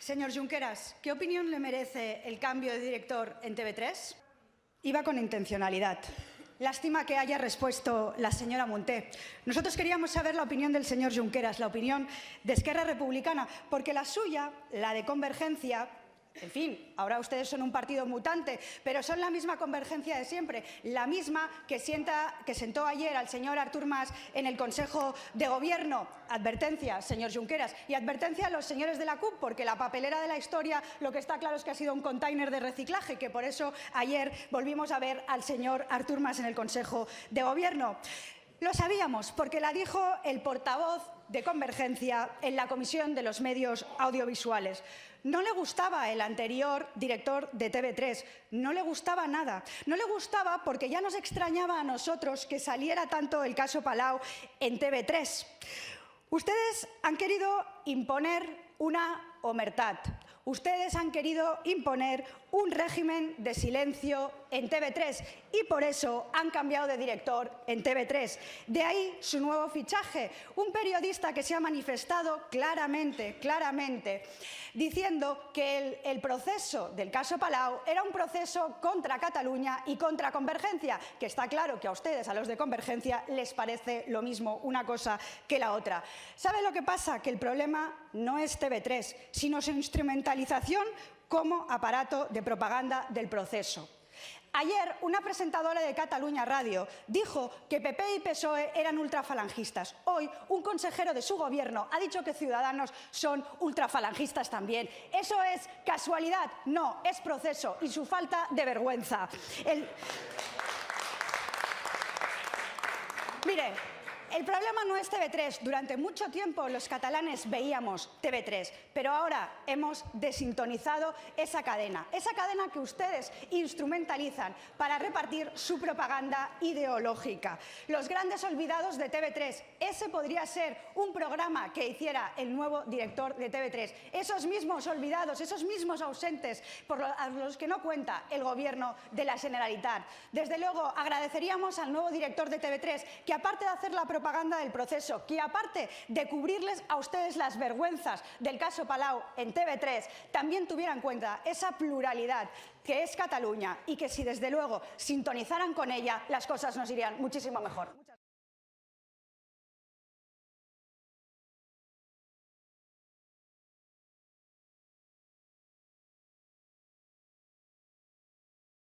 Señor Junqueras, ¿qué opinión le merece el cambio de director en TV3? Iba con intencionalidad. Lástima que haya respuesto la señora Munté. Nosotros queríamos saber la opinión del señor Junqueras, la opinión de Esquerra Republicana, porque la suya, la de Convergencia, en fin, ahora ustedes son un partido mutante, pero son la misma Convergencia de siempre, la misma que sentó ayer al señor Artur Mas en el Consejo de Gobierno. Advertencia, señor Junqueras, y advertencia a los señores de la CUP, porque la papelera de la historia lo que está claro es que ha sido un container de reciclaje, que por eso ayer volvimos a ver al señor Artur Mas en el Consejo de Gobierno. Lo sabíamos, porque la dijo el portavoz de Convergencia en la Comisión de los Medios Audiovisuales. No le gustaba el anterior director de TV3, no le gustaba nada. No le gustaba porque ya nos extrañaba a nosotros que saliera tanto el caso Palau en TV3. Ustedes han querido imponer una omertad. Ustedes han querido imponer un régimen de silencio en TV3 y por eso han cambiado de director en TV3. De ahí su nuevo fichaje, un periodista que se ha manifestado claramente, diciendo que el proceso del caso Palau era un proceso contra Cataluña y contra Convergencia, que está claro que a ustedes, a los de Convergencia, les parece lo mismo una cosa que la otra. ¿Sabe lo que pasa? Que el problema no es TV3, sino su instrumentalización como aparato de propaganda del proceso. Ayer, una presentadora de Catalunya Radio dijo que PP y PSOE eran ultrafalangistas. Hoy, un consejero de su gobierno ha dicho que Ciudadanos son ultrafalangistas también. ¿Eso es casualidad? No, es proceso y su falta de vergüenza. Mire, el problema no es TV3. Durante mucho tiempo los catalanes veíamos TV3, pero ahora hemos desintonizado esa cadena que ustedes instrumentalizan para repartir su propaganda ideológica. Los grandes olvidados de TV3, ese podría ser un programa que hiciera el nuevo director de TV3. Esos mismos olvidados, esos mismos ausentes a los que no cuenta el Gobierno de la Generalitat. Desde luego, agradeceríamos al nuevo director de TV3 que, aparte de hacer la propaganda del proceso, que aparte de cubrirles a ustedes las vergüenzas del caso Palau en TV3, también tuviera en cuenta esa pluralidad que es Cataluña y que si desde luego sintonizaran con ella, las cosas nos irían muchísimo mejor.